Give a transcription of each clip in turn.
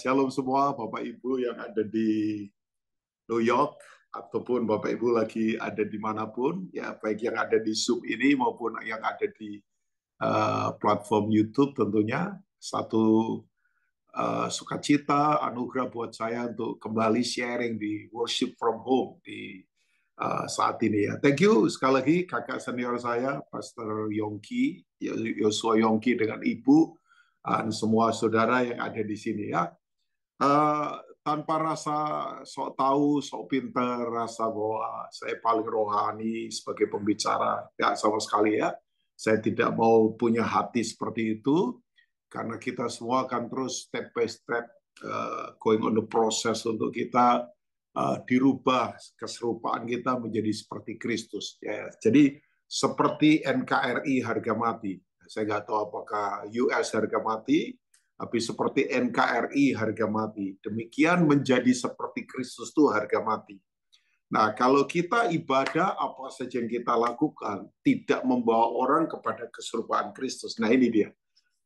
shalom semua Bapak Ibu yang ada di New York ataupun Bapak Ibu lagi ada dimanapun, ya baik yang ada di Zoom ini maupun yang ada di platform YouTube tentunya. Satu sukacita, anugerah buat saya untuk kembali sharing di Worship from Home di saat ini ya. Thank you sekali lagi kakak senior saya, Pastor Yongki, Yosua Yongki dengan Ibu, dan semua saudara yang ada di sini ya. Tanpa rasa sok tahu, sok pinter, rasa bahwa saya paling rohani sebagai pembicara, ya sama sekali ya. Saya tidak mau punya hati seperti itu, karena kita semua akan terus step by step going on the process untuk kita dirubah keserupaan kita menjadi seperti Kristus. Ya. Jadi seperti NKRI harga mati. Saya nggak tahu apakah US harga mati, tapi seperti NKRI harga mati. Demikian menjadi seperti Kristus itu harga mati. Nah, kalau kita ibadah apa saja yang kita lakukan tidak membawa orang kepada keserupaan Kristus. Nah, ini dia.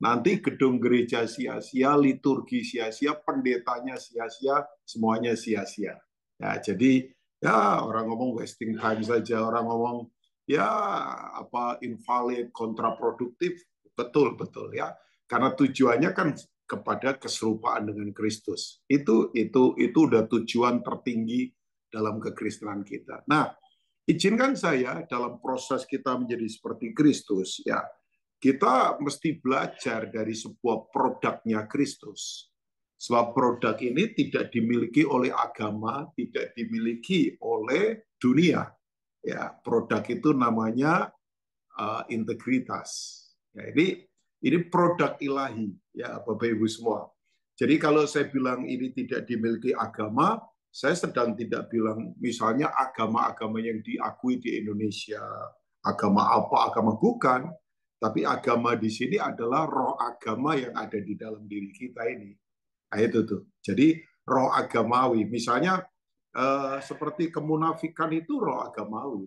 Nanti gedung gereja sia-sia, liturgi sia-sia, pendetanya sia-sia, semuanya sia-sia. Ya, jadi ya orang ngomong wasting time saja, orang ngomong ya apa invalid, kontraproduktif, betul ya. Karena tujuannya kan kepada keserupaan dengan Kristus. Itu udah tujuan tertinggi dalam kekristenan kita. Nah, izinkan saya dalam proses kita menjadi seperti Kristus, ya, kita mesti belajar dari sebuah produknya Kristus. Sebab produk ini tidak dimiliki oleh agama, tidak dimiliki oleh dunia. Ya, produk itu namanya integritas. Ya, ini produk ilahi, ya Bapak Ibu semua. Jadi kalau saya bilang ini tidak dimiliki agama, saya sedang tidak bilang misalnya agama-agama yang diakui di Indonesia, agama apa, agama bukan, tapi agama di sini adalah roh agama yang ada di dalam diri kita ini. Nah, itu tuh. Jadi roh agamawi, misalnya seperti kemunafikan itu roh agamawi,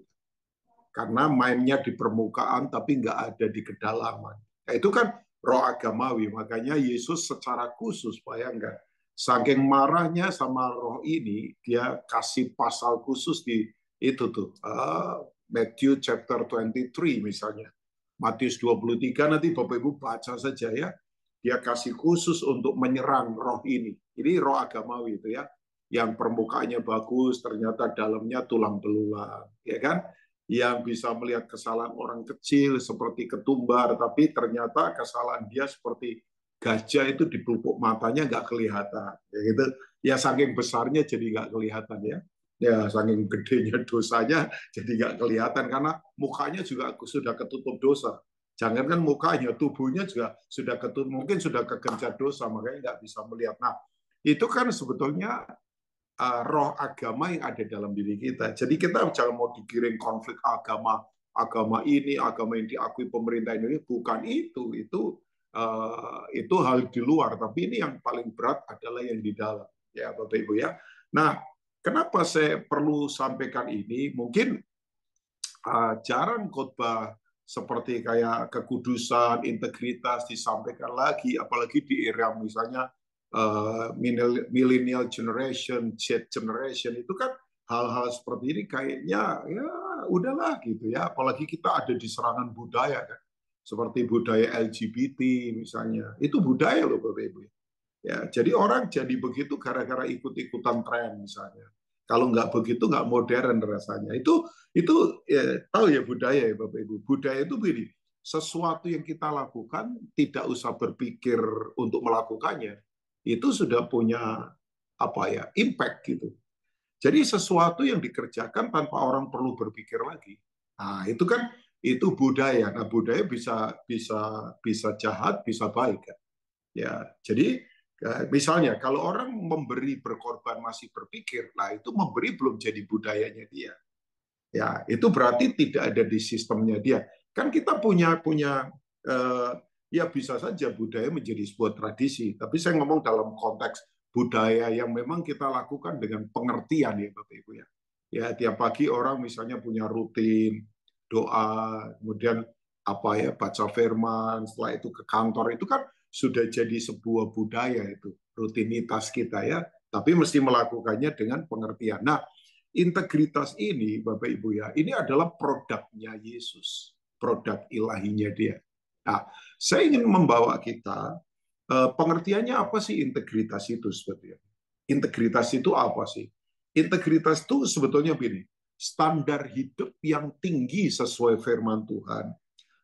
karena mainnya di permukaan tapi nggak ada di kedalaman. Nah, itu kan roh agamawi. Makanya Yesus secara khusus, bayangkan, saking marahnya sama roh ini, dia kasih pasal khusus di itu tuh, Matthew chapter 23 misalnya. Matius 23 nanti Bapak Ibu baca saja ya. Dia kasih khusus untuk menyerang roh ini. Ini roh agamawi itu ya. Yang permukaannya bagus, ternyata dalamnya tulang belulang, ya kan? Yang bisa melihat kesalahan orang kecil seperti ketumbar, tapi ternyata kesalahan dia seperti gajah itu di pelupuk matanya nggak kelihatan, ya gitu. Ya saking besarnya jadi nggak kelihatan ya. Ya saking gedenya dosanya jadi nggak kelihatan karena mukanya juga sudah ketutup dosa. Jangankan mukanya, tubuhnya juga sudah ketutup, mungkin sudah kegencar dosa, makanya nggak bisa melihat. Nah, itu kan sebetulnya roh agama yang ada dalam diri kita. Jadi kita jangan mau digiring konflik agama, agama ini, agama yang diakui pemerintah Indonesia, bukan itu. Itu hal di luar, tapi ini yang paling berat adalah yang di dalam, ya Bapak Ibu ya. Nah, kenapa saya perlu sampaikan ini? Mungkin jarang khotbah seperti kayak kekudusan, integritas disampaikan lagi, apalagi di era misalnya millennial generation, Z generation, itu kan hal-hal seperti ini kayaknya ya udahlah gitu ya, apalagi kita ada di serangan budaya kan, seperti budaya LGBT misalnya, itu budaya loh Bapak Ibu ya. Jadi orang jadi begitu gara-gara ikut-ikutan tren misalnya. Kalau nggak begitu nggak modern rasanya. Itu ya, tahu ya budaya ya Bapak Ibu. Budaya itu begini, sesuatu yang kita lakukan tidak usah berpikir untuk melakukannya. Itu sudah punya apa ya impact gitu. Jadi sesuatu yang dikerjakan tanpa orang perlu berpikir lagi. Nah, itu kan itu budaya. Nah, budaya bisa jahat, bisa baik kan. Ya, jadi misalnya kalau orang memberi berkorban masih berpikir, nah itu memberi belum jadi budayanya dia. Ya, itu berarti tidak ada di sistemnya dia. Kan kita punya ya bisa saja budaya menjadi sebuah tradisi, tapi saya ngomong dalam konteks budaya yang memang kita lakukan dengan pengertian ya Bapak Ibu ya. Ya, tiap pagi orang misalnya punya rutin doa, kemudian apa ya baca firman, setelah itu ke kantor, itu kan sudah jadi sebuah budaya itu rutinitas kita ya, tapi mesti melakukannya dengan pengertian. Nah, integritas ini, Bapak Ibu ya, ini adalah produknya Yesus, produk ilahinya dia. Nah, saya ingin membawa kita, pengertiannya apa sih integritas itu sebetulnya? Integritas itu apa sih? Integritas itu sebetulnya begini, standar hidup yang tinggi sesuai firman Tuhan,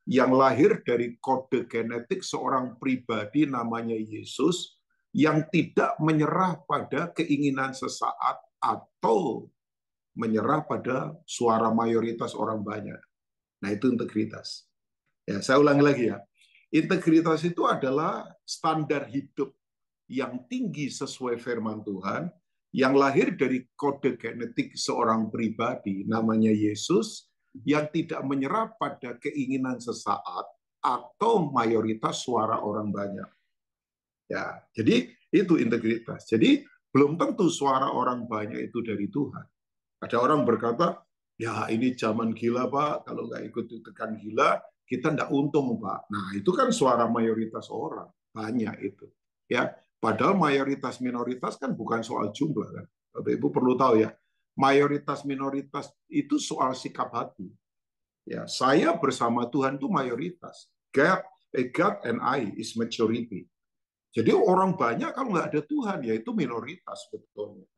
yang lahir dari kode genetik seorang pribadi namanya Yesus, yang tidak menyerah pada keinginan sesaat atau menyerah pada suara mayoritas orang banyak. Nah, itu integritas. Ya, saya ulangi lagi ya. Integritas itu adalah standar hidup yang tinggi sesuai firman Tuhan, yang lahir dari kode genetik seorang pribadi namanya Yesus, yang tidak menyerah pada keinginan sesaat atau mayoritas suara orang banyak. Ya, jadi itu integritas. Jadi belum tentu suara orang banyak itu dari Tuhan. Ada orang berkata, ya ini zaman gila Pak, kalau nggak ikut tekan gila, kita nggak untung Pak. Nah itu kan suara mayoritas orang, banyak itu. Ya, padahal mayoritas minoritas kan bukan soal jumlah kan. Bapak Ibu perlu tahu ya, mayoritas minoritas itu soal sikap hati. Ya, saya bersama Tuhan itu mayoritas. God and I is majority. Jadi orang banyak kalau nggak ada Tuhan, ya itu minoritas betulnya.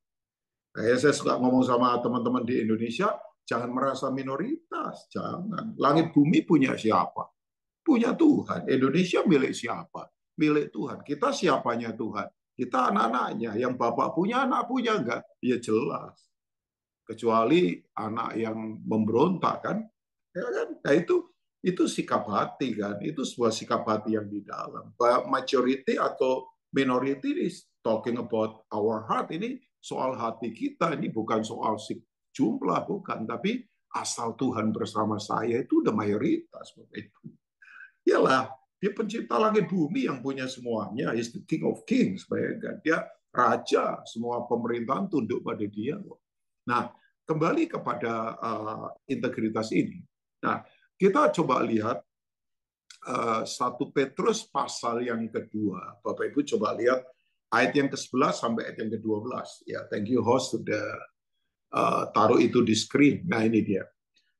Kayak saya suka ngomong sama teman-teman di Indonesia, jangan merasa minoritas, jangan. Langit bumi punya siapa? Punya Tuhan. Indonesia milik siapa? Milik Tuhan. Kita siapanya Tuhan? Kita anak-anaknya. Yang bapak punya, anak punya enggak? Ya jelas. Kecuali anak yang memberontak kan? Ya kan? Nah itu sikap hati kan? Itu sebuah sikap hati yang di dalam. Majority atau minority is talking about our heart, ini soal hati kita, ini bukan soal jumlah, bukan, tapi asal Tuhan bersama saya itu udah mayoritas. Itu iyalah, dia pencipta langit bumi yang punya semuanya, is the king of kings, dia raja, semua pemerintahan tunduk pada dia. Nah, kembali kepada integritas ini. Nah, kita coba lihat 1 Petrus pasal yang kedua. Bapak Ibu coba lihat ayat yang ke-11 sampai ayat yang ke-12. Ya, thank you host sudah taruh itu di screen. Nah, ini dia.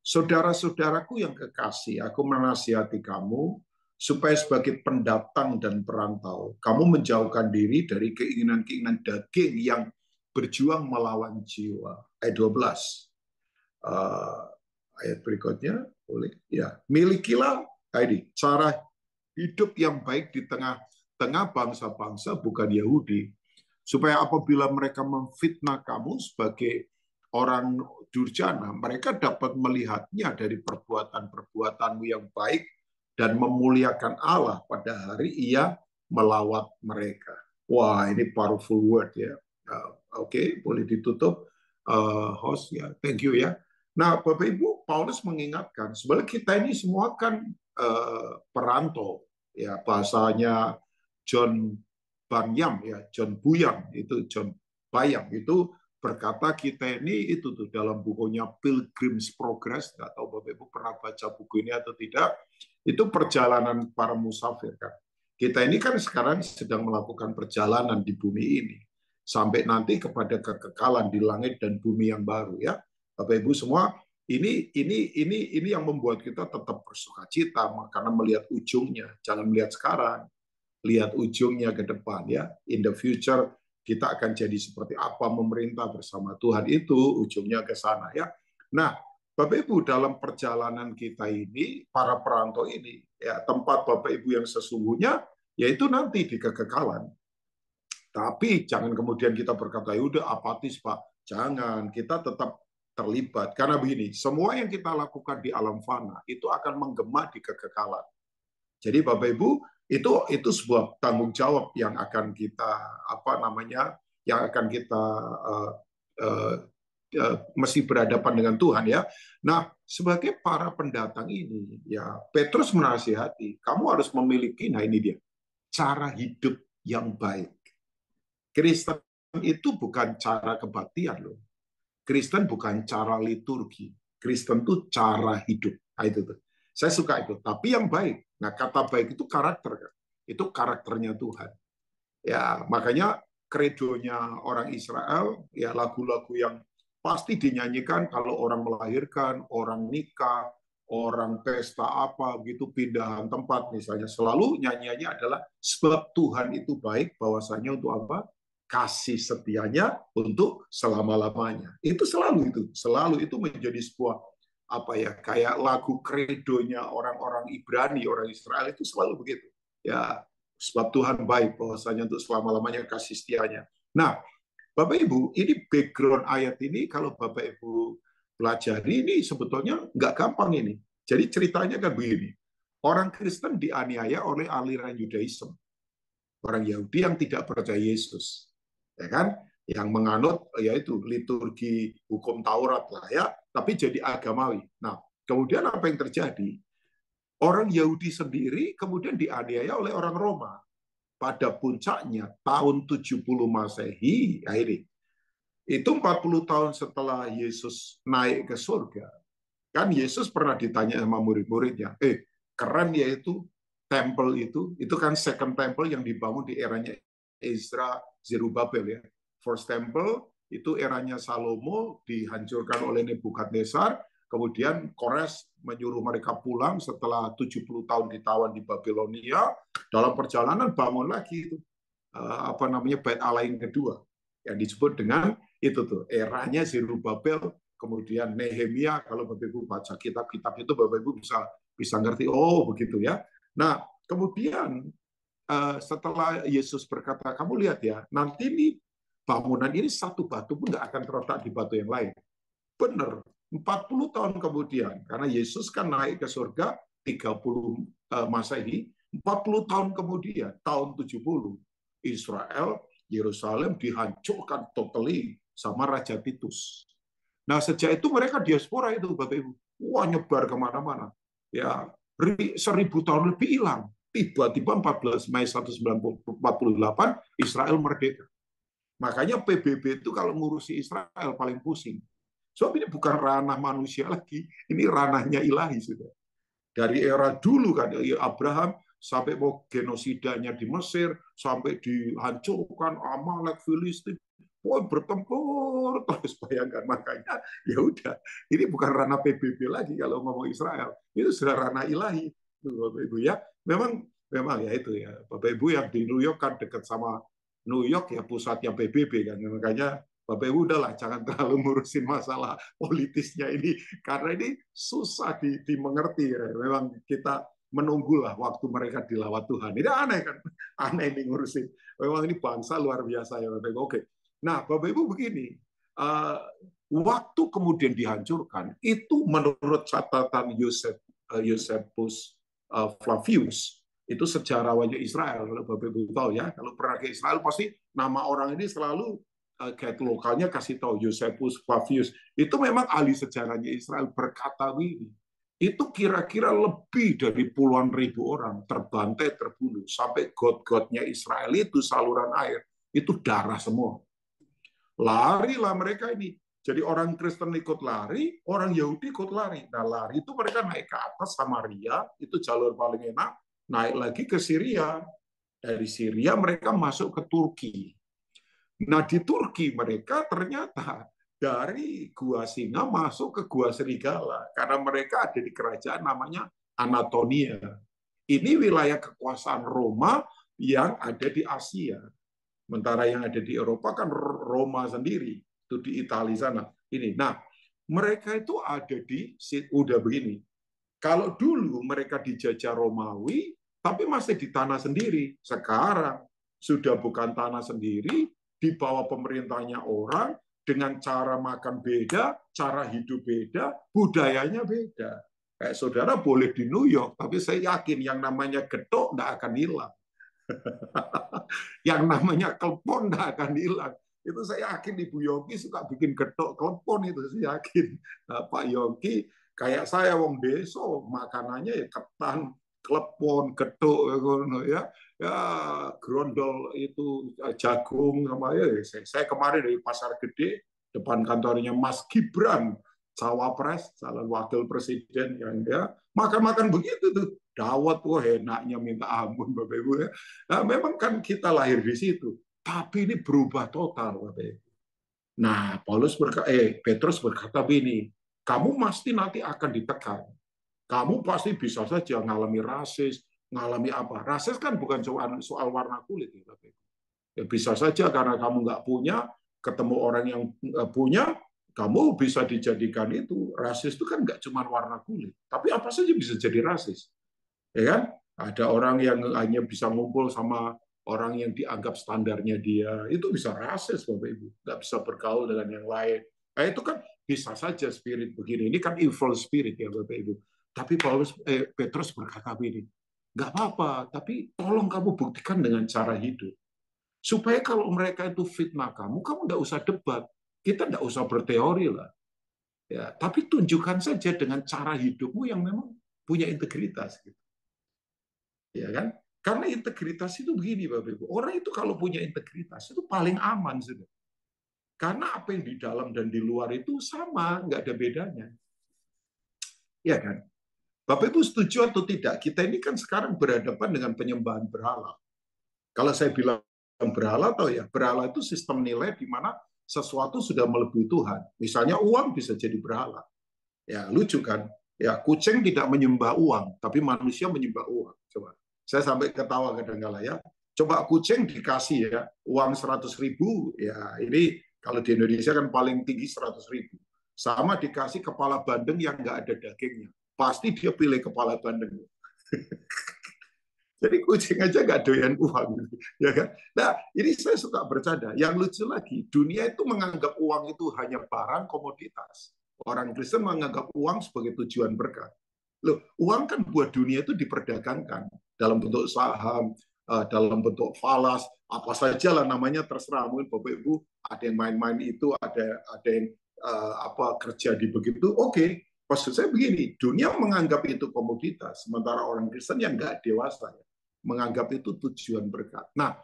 Saudara-saudaraku yang kekasih, aku menasihati kamu supaya sebagai pendatang dan perantau, kamu menjauhkan diri dari keinginan-keinginan daging yang berjuang melawan jiwa. Ayat 12. Ayat berikutnya, boleh ya. Milikilah ini cara hidup yang baik di tengah-tengah bangsa-bangsa bukan Yahudi, supaya apabila mereka memfitnah kamu sebagai orang durjana, mereka dapat melihatnya dari perbuatan-perbuatanmu yang baik dan memuliakan Allah pada hari Ia melawat mereka. Wah, ini powerful word ya. Oke, boleh ditutup host ya. Thank you ya. Nah, Bapak Ibu, Paulus mengingatkan sebenarnya kita ini semua kan perantau, ya bahasanya John Banyam ya, John Buyang itu John Bayang itu berkata kita ini itu tuh dalam bukunya Pilgrim's Progress, nggak tahu Bapak Ibu pernah baca buku ini atau tidak, itu perjalanan para musafir kan. Kita ini kan sekarang sedang melakukan perjalanan di bumi ini sampai nanti kepada kekekalan di langit dan bumi yang baru ya. Bapak Ibu semua, ini yang membuat kita tetap bersukacita karena melihat ujungnya. Jangan melihat sekarang, lihat ujungnya ke depan ya. In the future kita akan jadi seperti apa memerintah bersama Tuhan, itu ujungnya ke sana ya. Nah, Bapak Ibu dalam perjalanan kita ini, para perantau ini, ya tempat Bapak Ibu yang sesungguhnya yaitu nanti di kekekalan. Tapi jangan kemudian kita berkata, ya udah apatis Pak. Jangan, kita tetap terlibat. Karena begini, semua yang kita lakukan di alam fana itu akan menggema di kekekalan. Jadi Bapak Ibu, itu sebuah tanggung jawab yang akan kita yang akan kita mesti berhadapan dengan Tuhan ya. Nah, sebagai para pendatang ini ya, Petrus menasihati, kamu harus memiliki, nah ini dia, cara hidup yang baik. Kristen itu bukan cara kebaktian loh. Kristen bukan cara liturgi. Kristen itu cara hidup. Nah, itu tuh. Saya suka itu. Tapi yang baik. Nah, kata baik itu karakter kan. Itu karakternya Tuhan. Ya, makanya kredonya orang Israel, ya lagu-lagu yang pasti dinyanyikan kalau orang melahirkan, orang nikah, orang pesta apa gitu, pindahan tempat misalnya, selalu nyanyiannya adalah sebab Tuhan itu baik, bahwasanya untuk apa? Kasih setianya untuk selama-lamanya. Itu selalu itu menjadi sebuah apa ya, kayak lagu kredonya orang-orang Ibrani, orang Israel itu selalu begitu. Ya, sebab Tuhan baik, bahwasanya untuk selama-lamanya kasih setianya. Nah, Bapak Ibu, ini background ayat ini kalau Bapak Ibu pelajari ini sebetulnya nggak gampang ini. Jadi ceritanya kan begini. Orang Kristen dianiaya oleh aliran Yudaism. Orang Yahudi yang tidak percaya Yesus. Ya kan? Yang menganut yaitu liturgi hukum Taurat lah ya, tapi jadi agamawi. Nah, kemudian apa yang terjadi? Orang Yahudi sendiri kemudian dianiaya oleh orang Roma. Pada puncaknya tahun 70 Masehi, ya ini, itu 40 tahun setelah Yesus naik ke surga, kan Yesus pernah ditanya sama murid-muridnya, keren ya itu temple itu kan second temple yang dibangun di eranya Ezra Zerubabel ya. First temple itu eranya Salomo, dihancurkan oleh Nebukadnezar, kemudian Kores menyuruh mereka pulang setelah 70 tahun ditawan di Babilonia. Dalam perjalanan bangun lagi itu apa namanya, Bait Allah yang kedua yang disebut dengan itu tuh eranya Zerubabel, kemudian Nehemia. Kalau Bapak Ibu baca kitab-kitab itu Bapak Ibu bisa ngerti, oh begitu ya. Nah, kemudian setelah Yesus berkata, kamu lihat ya, nanti nih bangunan ini satu batu pun nggak akan terletak di batu yang lain. Benar, 40 tahun kemudian, karena Yesus kan naik ke surga 30 Masehi, 40 tahun kemudian, tahun 70, Israel, Yerusalem dihancurkan totally sama Raja Titus. Nah, sejak itu mereka diaspora itu, Bapak Ibu. Wah, nyebar kemana-mana. Ya, 1000 tahun lebih hilang. Tiba-tiba 14 Mei 1948, Israel merdeka. Makanya PBB itu kalau ngurusi Israel paling pusing. Sebab ini bukan ranah manusia lagi, ini ranahnya ilahi sudah. Dari era dulu kan, Abraham sampai mau genosidanya di Mesir, sampai dihancurkan Amalek, Filistin, bertempur terus, bayangkan. Makanya ya udah, ini bukan ranah PBB lagi kalau ngomong Israel, itu sudah ranah ilahi, Bapak Ibu ya. Memang ya itu ya, Bapak Ibu yang di New York kan dekat sama New York ya, pusatnya PBB kan, makanya Bapak Ibu udahlah jangan terlalu ngurusin masalah politisnya ini, karena ini susah dimengerti ya. Memang kita menunggulah waktu mereka dilawat Tuhan. Ini aneh kan, aneh ini ngurusin. Memang ini bangsa luar biasa ya Bapak Ibu. Oke, nah Bapak Ibu begini, waktu kemudian dihancurkan itu menurut catatan Josephus Flavius, itu sejarawannya Israel. Kalau Bapak Ibu tahu ya, kalau pernah ke Israel pasti nama orang ini selalu kayak lokalnya kasih tahu, Josephus Flavius. Itu memang ahli sejarahnya Israel, berkata ini, itu kira-kira lebih dari puluhan ribu orang terbantai, terbunuh, sampai god-godnya Israel itu saluran air itu darah semua. Larilah mereka ini. Jadi orang Kristen ikut lari, orang Yahudi ikut lari. Nah, lari itu mereka naik ke atas Samaria, itu jalur paling enak, naik lagi ke Syria. Dari Syria mereka masuk ke Turki. Nah, di Turki mereka ternyata dari Gua Singa masuk ke Gua Serigala, karena mereka ada di kerajaan namanya Anatolia. Ini wilayah kekuasaan Roma yang ada di Asia. Sementara yang ada di Eropa kan Roma sendiri, itu di Italia sana. Ini, nah mereka itu ada di, udah begini. Kalau dulu mereka dijajah Romawi, tapi masih di tanah sendiri. Sekarang sudah bukan tanah sendiri, di bawah pemerintahnya orang, dengan cara makan beda, cara hidup beda, budayanya beda. Kayak saudara boleh di New York, tapi saya yakin yang namanya getok nggak akan hilang. Yang namanya klepon nggak akan hilang. Itu saya yakin Ibu Yongki suka bikin getok klepon, itu saya yakin. Nah, Pak Yongki kayak saya wong deso, makanannya ya ketan, klepon, getuk ya. Ya grondol itu jagung sama ya. Saya kemarin dari Pasar Gede depan kantornya Mas Gibran, cawapres, calon wakil presiden, yang dia makan-makan begitu tuh. Dawet, wah enaknya minta ampun Bapak Ibu ya. Nah, memang kan kita lahir di situ. Tapi ini berubah total, Bapak Ibu. Nah, Petrus berkata begini, kamu pasti nanti akan ditekan. Kamu pasti bisa saja mengalami rasis, mengalami apa. Rasis kan bukan soal warna kulit, ya, Bapak Ibu. Ya, bisa saja karena kamu nggak punya, ketemu orang yang punya, kamu bisa dijadikan itu. Rasis itu kan nggak cuma warna kulit, tapi apa saja bisa jadi rasis. Ya kan? Ada orang yang hanya bisa ngumpul sama orang yang dianggap standarnya dia, itu bisa rasis, Bapak Ibu. Nggak bisa bergaul dengan yang lain. Nah, itu kan bisa saja spirit begini. Ini kan evil spirit ya, Bapak Ibu. Tapi Petrus berkata begini, nggak apa-apa, tapi tolong kamu buktikan dengan cara hidup. Supaya kalau mereka itu fitnah kamu nggak usah debat. Kita nggak usah berteori lah. Ya, tapi tunjukkan saja dengan cara hidupmu yang memang punya integritas. Gitu. Ya kan? Karena integritas itu begini, Bapak Ibu. Orang itu kalau punya integritas itu paling aman sudah. Karena apa yang di dalam dan di luar itu sama, nggak ada bedanya. Ya kan? Bapak Ibu setuju atau tidak? Kita ini kan sekarang berhadapan dengan penyembahan berhala. Kalau saya bilang berhala, atau ya berhala itu sistem nilai di mana sesuatu sudah melebihi Tuhan. Misalnya uang bisa jadi berhala. Ya lucu kan? Ya kucing tidak menyembah uang, tapi manusia menyembah uang. Coba. Saya sampai ketawa kadang-kala ya. Coba kucing dikasih ya uang 100.000, ya ini kalau di Indonesia kan paling tinggi 100.000. Sama dikasih kepala bandeng yang nggak ada dagingnya, pasti dia pilih kepala bandeng. Jadi kucing aja nggak doyan uang, ya kan? Nah, ini saya suka bercanda. Yang lucu lagi, dunia itu menganggap uang itu hanya barang komoditas. Orang Kristen menganggap uang sebagai tujuan berkat. Loh, uang kan buat dunia itu diperdagangkan dalam bentuk saham, dalam bentuk falas, apa saja lah namanya terserah. Mungkin Bapak Ibu ada yang main-main itu, ada yang kerja di begitu. Oke, maksud saya begini, dunia menganggap itu komoditas, sementara orang Kristen yang nggak dewasa ya, menganggap itu tujuan berkat. Nah,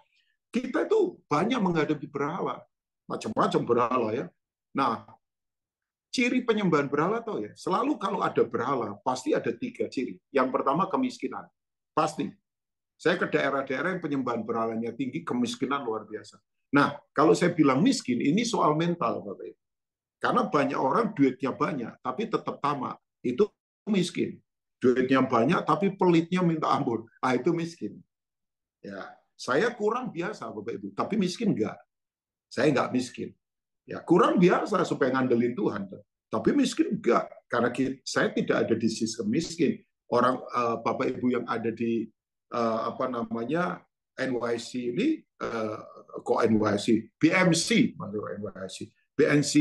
kita itu banyak menghadapi berhala, macam-macam berhala ya. Nah, ciri penyembahan berhala tahu ya, selalu kalau ada berhala pasti ada 3 ciri. Yang pertama kemiskinan, pasti. Saya ke daerah-daerah yang penyembahan berhalanya tinggi, kemiskinan luar biasa. Nah, kalau saya bilang miskin, ini soal mental, Bapak Ibu. Karena banyak orang duitnya banyak, tapi tetap tamak. Itu miskin. Duitnya banyak, tapi pelitnya minta ampun. Ah, itu miskin. Ya, saya kurang biasa, Bapak Ibu, tapi miskin enggak. Saya enggak miskin. Ya, kurang biasa supaya ngandelin Tuhan. Tapi miskin enggak, karena saya tidak ada di sistem miskin. Orang Bapak Ibu yang ada di NYC ini, kok NYC, BMC, NYC, BNC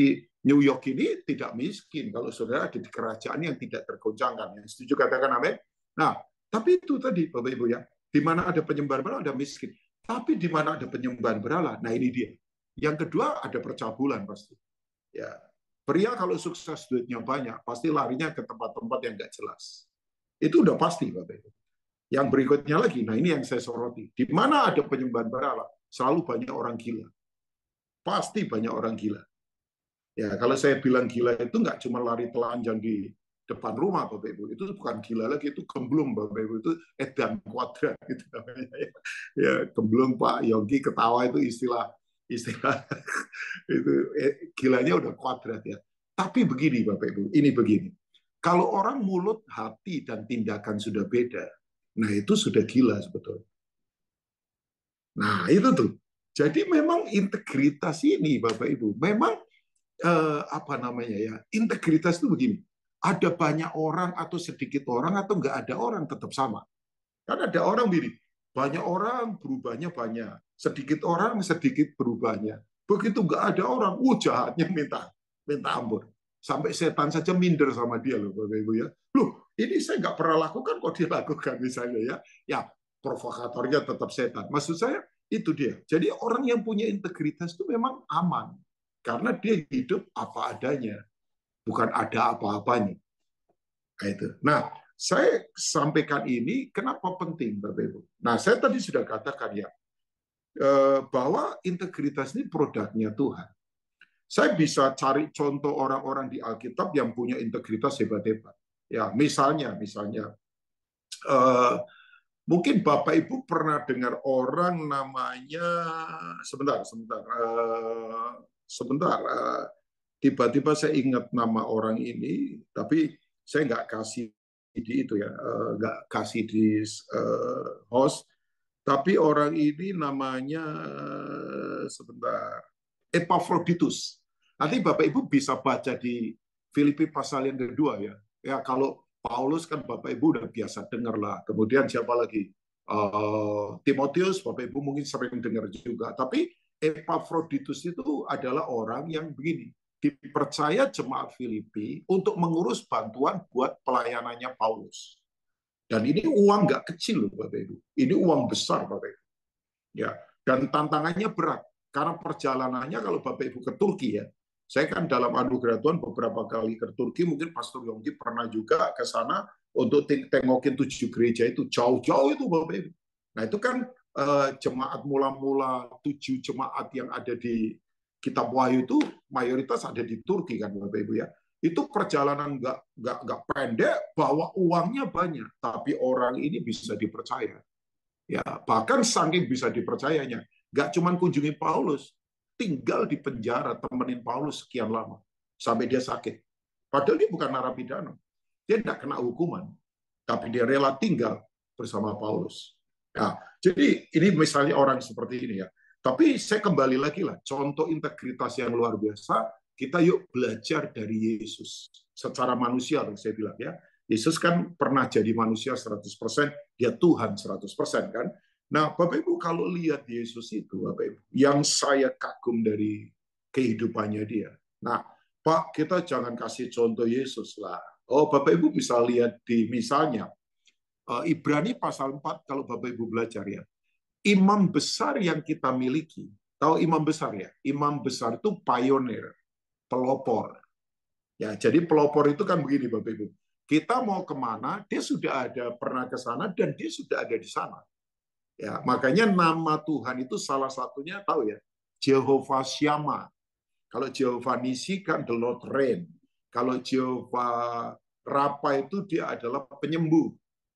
New York ini tidak miskin kalau saudara ada di kerajaan yang tidak tergoncangkan. Yang setuju katakan amin. Nah, tapi itu tadi Bapak Ibu ya, di mana ada penyembahan berhala ada miskin. Tapi di mana ada penyembahan berhala, nah ini dia. Yang kedua ada percabulan pasti. Ya, pria kalau sukses duitnya banyak, pasti larinya ke tempat-tempat yang nggak jelas. Itu udah pasti, Bapak Ibu. Yang berikutnya lagi, nah ini yang saya soroti. Di mana ada penyembahan berhala, selalu banyak orang gila. Pasti banyak orang gila. Ya, kalau saya bilang gila itu nggak cuma lari telanjang di depan rumah, Bapak Ibu. Itu bukan gila lagi, itu gemblung, Bapak Ibu. Itu edan kuadrat gitu namanya. Ya, gemblung Pak Yogi ketawa itu istilah itu gilanya udah kuadrat ya. Tapi begini Bapak Ibu, ini begini. Kalau orang mulut, hati dan tindakan sudah beda, nah itu sudah gila sebetulnya. Nah, itu tuh. Jadi memang integritas ini Bapak Ibu, memang integritas itu begini, ada banyak orang atau sedikit orang atau nggak ada orang tetap sama. Kan ada orang begini, banyak orang berubahnya banyak, sedikit orang sedikit berubahnya. Begitu nggak ada orang, jahatnya minta ampun. Sampai setan saja minder sama dia loh, Bapak Ibu ya. Loh, ini saya nggak pernah lakukan, kok dia lakukan misalnya ya. Ya, provokatornya tetap setan. Maksud saya, itu dia. Jadi orang yang punya integritas itu memang aman. Karena dia hidup apa adanya. Bukan ada apa-apanya. Nah, saya sampaikan ini kenapa penting, Bapak Ibu. Nah, saya tadi sudah katakan ya, bahwa integritas ini produknya Tuhan. Saya bisa cari contoh orang-orang di Alkitab yang punya integritas hebat-hebat. Ya, misalnya Mungkin Bapak Ibu pernah dengar orang namanya, sebentar, tiba-tiba saya ingat nama orang ini, tapi saya nggak kasih di itu ya, nggak kasih di host, tapi orang ini namanya, sebentar, Epaphroditus. Nanti Bapak Ibu bisa baca di Filipi pasal yang kedua ya. Ya kalau Paulus kan Bapak Ibu udah biasa dengar lah. Kemudian siapa lagi? Timotius, Bapak Ibu mungkin sering dengar juga. Tapi Epaphroditus itu adalah orang yang begini, dipercaya jemaat Filipi untuk mengurus bantuan buat pelayanannya Paulus. Dan ini uang nggak kecil loh Bapak Ibu. Ini uang besar Bapak Ibu. Ya, dan tantangannya berat karena perjalanannya kalau Bapak Ibu ke Turki ya. Saya kan dalam anugerah Tuhan beberapa kali ke Turki, mungkin Pastor Yonggi pernah juga ke sana untuk tengokin 7 gereja itu, jauh-jauh itu Bapak Ibu. Nah itu kan jemaat mula-mula 7 jemaat yang ada di Kitab Wahyu itu mayoritas ada di Turki kan Bapak Ibu ya. Itu perjalanan nggak pendek, bawa uangnya banyak, tapi orang ini bisa dipercaya. Ya, bahkan saking bisa dipercayanya, nggak cuma kunjungi Paulus, tinggal di penjara temenin Paulus sekian lama sampai dia sakit. Padahal dia bukan narapidana, dia tidak kena hukuman, tapi dia rela tinggal bersama Paulus. Nah, jadi ini misalnya orang seperti ini ya. Tapi saya kembali lagi lah, contoh integritas yang luar biasa. Kita yuk belajar dari Yesus secara manusia, saya bilang ya. Yesus kan pernah jadi manusia 100%, dia Tuhan 100% kan. Nah, Bapak Ibu kalau lihat Yesus itu, Bapak Ibu, yang saya kagum dari kehidupannya dia. Nah, Pak, kita jangan kasih contoh Yesus lah. Oh, Bapak Ibu bisa lihat di misalnya Ibrani pasal 4 kalau Bapak Ibu belajar ya. Imam besar yang kita miliki, tahu imam besar ya? Imam besar itu pioneer, pelopor. Ya, jadi pelopor itu kan begini Bapak Ibu. Kita mau kemana, dia sudah ada pernah ke sana dan dia sudah ada di sana. Ya, makanya nama Tuhan itu salah satunya tahu ya, Jehovah Shammah. Kalau Jehovah Nisi kan the Lord Reign. Kalau Jehovah Rafa itu dia adalah penyembuh,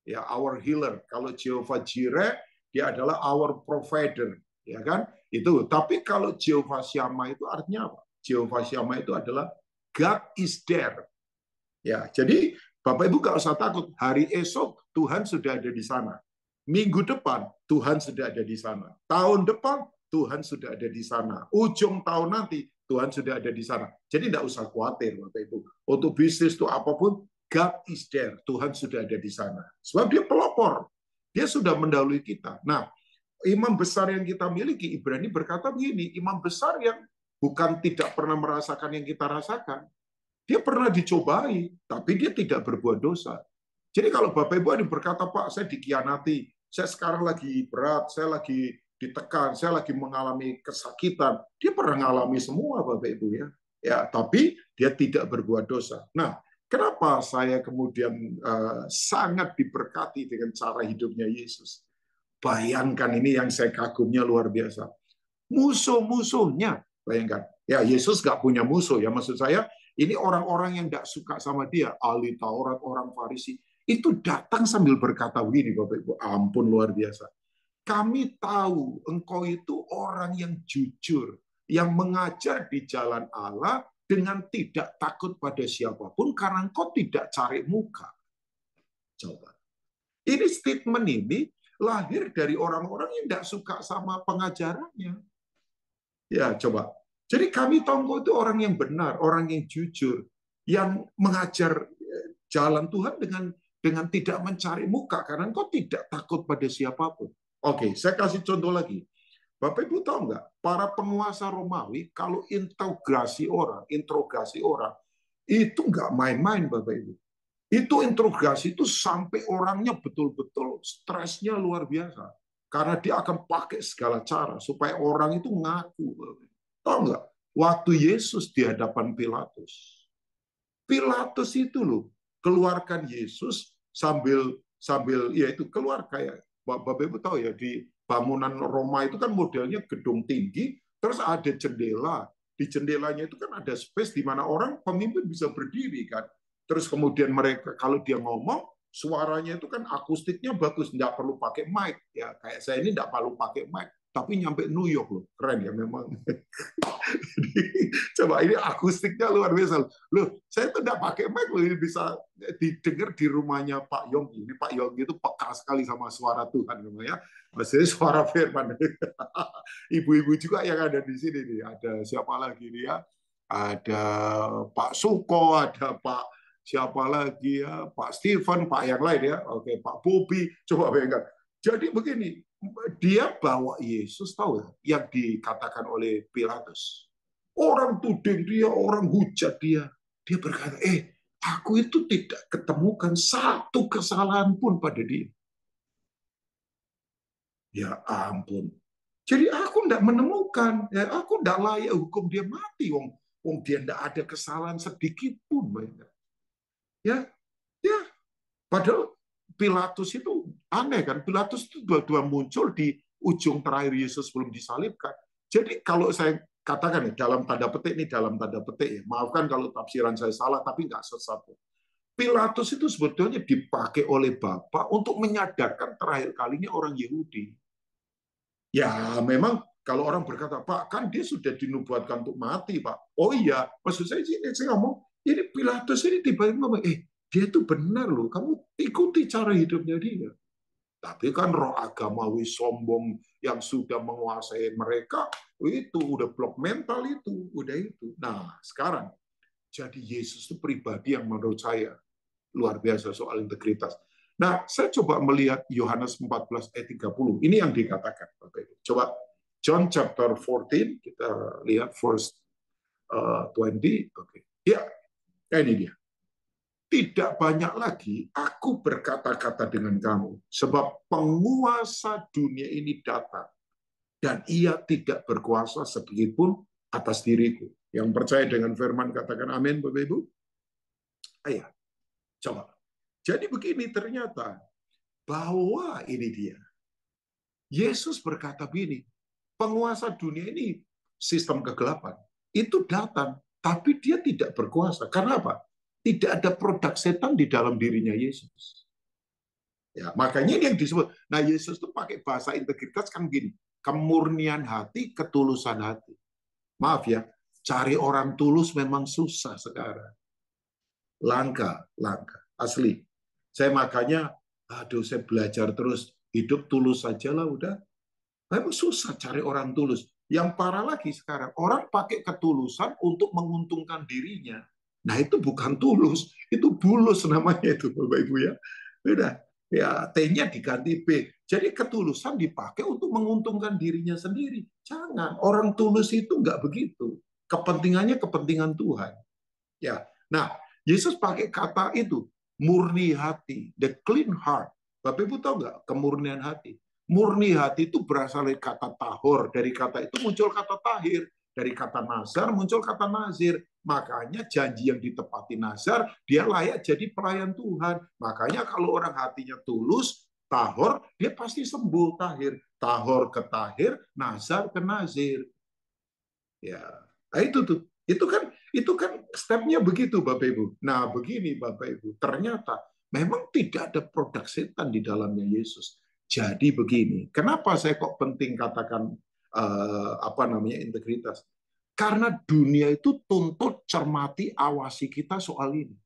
ya our healer. Kalau Jehovah Jireh dia adalah our provider, ya kan? Itu. Tapi kalau Jehovah Shammah itu artinya apa? Jehovah Shammah itu adalah God is there. Ya, jadi Bapak Ibu gak usah takut. Hari esok Tuhan sudah ada di sana. Minggu depan Tuhan sudah ada di sana. Tahun depan Tuhan sudah ada di sana. Ujung tahun nanti Tuhan sudah ada di sana. Jadi tidak usah khawatir Bapak Ibu. Untuk bisnis itu apapun, God is there. Tuhan sudah ada di sana. Sebab dia pelopor. Dia sudah mendahului kita. Nah, imam besar yang kita miliki, Ibrani berkata begini, imam besar yang bukan tidak pernah merasakan yang kita rasakan. Dia pernah dicobai, tapi dia tidak berbuat dosa. Jadi kalau Bapak Ibu ada berkata, Pak, saya dikhianati, saya sekarang lagi berat, saya lagi ditekan, saya lagi mengalami kesakitan. Dia pernah mengalami semua, Bapak Ibu ya. Ya, tapi dia tidak berbuat dosa. Nah, kenapa saya kemudian sangat diberkati dengan cara hidupnya Yesus? Bayangkan ini yang saya kagumnya luar biasa. Musuh-musuhnya, bayangkan. Ya, Yesus nggak punya musuh ya, maksud saya ini orang-orang yang nggak suka sama dia, ahli Taurat, orang Farisi, itu datang sambil berkata begini, Bapak Ibu, ampun luar biasa. Kami tahu engkau itu orang yang jujur, yang mengajar di jalan Allah dengan tidak takut pada siapapun karena engkau tidak cari muka. Coba. Ini statement ini lahir dari orang-orang yang tidak suka sama pengajarannya. Ya, coba. Jadi kami tahu engkau itu orang yang benar, orang yang jujur, yang mengajar jalan Tuhan dengan tidak mencari muka karena engkau tidak takut pada siapapun. Oke, saya kasih contoh lagi. Bapak Ibu tahu nggak, para penguasa Romawi kalau interogasi orang, itu nggak main-main Bapak Ibu. Itu interogasi itu sampai orangnya betul-betul stresnya luar biasa. Karena dia akan pakai segala cara supaya orang itu ngaku. Tahu nggak? Waktu Yesus di hadapan Pilatus. Pilatus itu loh, keluarkan Yesus sambil ya itu keluar kayak Bapak Ibu tahu ya di bangunan Roma itu kan modelnya gedung tinggi, terus ada jendela. Di jendelanya itu kan ada space di mana orang pemimpin bisa berdiri kan. Terus kemudian mereka kalau dia ngomong suaranya itu kan akustiknya bagus, nggak perlu pakai mic ya. Kayak saya ini nggak perlu pakai mic, tapi nyampe New York loh, keren ya memang. Coba ini akustiknya luar biasa loh. Saya tuh nggak pakai mic loh, ini bisa didengar di rumahnya Pak Yonggi. Ini Pak Yonggi itu peka sekali sama suara Tuhan, ya. Maksudnya suara firman. Ibu-ibu juga yang ada di sini nih. Ada siapa lagi nih ya? Ada Pak Suko, ada Pak siapa lagi ya, Pak Steven, Pak yang lain ya, oke, Pak Bobi, coba bayangkan. Jadi begini, dia bawa Yesus, tahu ya, yang dikatakan oleh Pilatus. Orang tuding dia, orang hujat dia. Dia berkata, aku itu tidak ketemukan satu kesalahan pun pada dia. Ya ampun. Jadi aku tidak menemukan, ya aku tidak layak hukum dia mati, wong dia tidak ada kesalahan sedikit pun. Ya, ya. Padahal Pilatus itu aneh kan. Pilatus itu dua-dua muncul di ujung terakhir Yesus belum disalibkan. Jadi kalau saya katakan nih, dalam tanda petik nih, dalam tanda petik ya. Maafkan kalau tafsiran saya salah, tapi nggak sesat. Pilatus itu sebetulnya dipakai oleh Bapa untuk menyadarkan terakhir kalinya orang Yahudi. Ya memang kalau orang berkata, Pak, kan dia sudah dinubuatkan untuk mati, Pak. Oh iya, maksud saya ngomong, ini Pilatus ini tiba-tiba ngomong, dia itu benar loh, kamu ikuti cara hidupnya dia. Tapi kan roh agamawi sombong yang sudah menguasai mereka, itu udah blok mental itu, udah itu. Nah, sekarang jadi Yesus itu pribadi yang menurut saya luar biasa soal integritas. Nah, saya coba melihat Yohanes 14 ayat 30. Ini yang dikatakan, Bapak Ibu. Coba John chapter 14, kita lihat verse 20. Oke. Ya, ini dia. Tidak banyak lagi aku berkata-kata dengan kamu, sebab penguasa dunia ini datang, dan ia tidak berkuasa sedikitpun atas diriku. Yang percaya dengan firman katakan amin, Bapak Ibu. Ayo, coba. Jadi begini ternyata, bahwa ini dia. Yesus berkata begini, penguasa dunia ini sistem kegelapan. Itu datang, tapi dia tidak berkuasa. Karena apa? Tidak ada produk setan di dalam dirinya Yesus. Ya, makanya ini yang disebut. Nah, Yesus itu pakai bahasa integritas kan gini, kemurnian hati, ketulusan hati. Maaf ya, cari orang tulus memang susah sekarang. Langka, asli. Saya makanya, saya belajar terus, hidup tulus saja lah udah. Memang susah cari orang tulus. Yang parah lagi sekarang, orang pakai ketulusan untuk menguntungkan dirinya. Nah itu bukan tulus, itu bulus namanya itu Bapak Ibu ya. Udah, ya T-nya diganti B. Jadi ketulusan dipakai untuk menguntungkan dirinya sendiri. Jangan, orang tulus itu nggak begitu. Kepentingannya kepentingan Tuhan. Ya, nah Yesus pakai kata itu, murni hati, the clean heart. Bapak Ibu tahu nggak kemurnian hati? Murni hati itu berasal dari kata tahor. Dari kata itu muncul kata tahir. Dari kata nazar muncul kata nazir. Makanya janji yang ditepati nazar, dia layak jadi pelayan Tuhan. Makanya kalau orang hatinya tulus, tahor, dia pasti sembuh tahir. Tahor ke tahir, nazar ke nazir. Ya, nah itu tuh. Itu kan stepnya begitu Bapak Ibu. Nah, begini Bapak Ibu, ternyata memang tidak ada produk setan di dalamnya Yesus. Jadi begini, kenapa saya kok penting katakan apa namanya integritas? Karena dunia itu tuntut cermati awasi kita soal ini.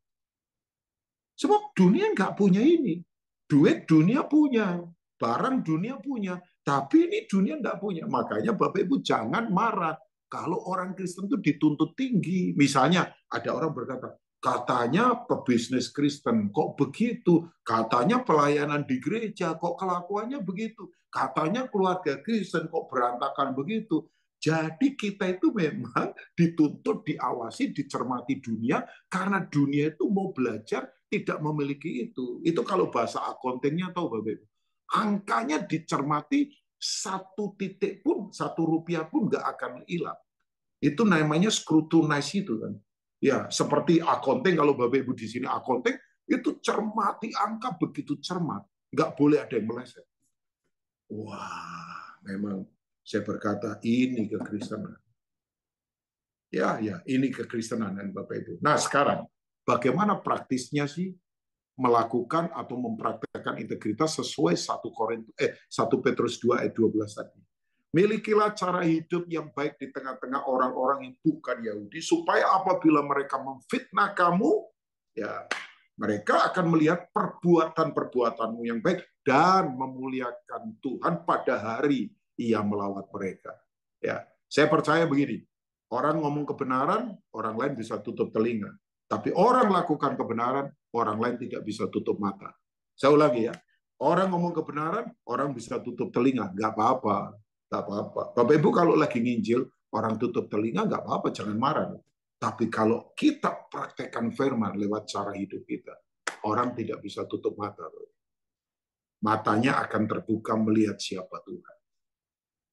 Sebab dunia nggak punya ini. Duit dunia punya, barang dunia punya, tapi ini dunia nggak punya. Makanya Bapak Ibu jangan marah kalau orang Kristen itu dituntut tinggi. Misalnya ada orang berkata, katanya pebisnis Kristen, kok begitu? Katanya pelayanan di gereja, kok kelakuannya begitu? Katanya keluarga Kristen, kok berantakan begitu? Jadi kita itu memang dituntut, diawasi, dicermati dunia, karena dunia itu mau belajar tidak memiliki itu. Itu kalau bahasa akuntingnya tahu Bapak Ibu. Angkanya dicermati, satu titik pun, satu rupiah pun nggak akan hilang. Itu namanya scrutinize itu kan. Ya, seperti akunting, kalau Bapak Ibu di sini akunting, itu cermati angka begitu cermat. Nggak boleh ada yang meleset. Wah, memang saya berkata ini kekristenan. Ya, ini kekristenan Bapak Ibu. Nah, sekarang bagaimana praktisnya sih? melakukan atau mempraktekkan integritas sesuai 1 Petrus 2 ayat 12 tadi. Milikilah cara hidup yang baik di tengah-tengah orang-orang yang bukan Yahudi, supaya apabila mereka memfitnah kamu, ya mereka akan melihat perbuatan-perbuatanmu yang baik dan memuliakan Tuhan pada hari Ia melawat mereka. Ya, saya percaya begini, orang ngomong kebenaran, orang lain bisa tutup telinga. Tapi orang lakukan kebenaran, orang lain tidak bisa tutup mata. Saya ulangi ya, orang ngomong kebenaran, orang bisa tutup telinga, nggak apa-apa, nggak apa-apa. Bapak Ibu kalau lagi nginjil, orang tutup telinga nggak apa-apa, jangan marah. Tapi kalau kita praktekkan firman lewat cara hidup kita, orang tidak bisa tutup mata. Matanya akan terbuka melihat siapa Tuhan.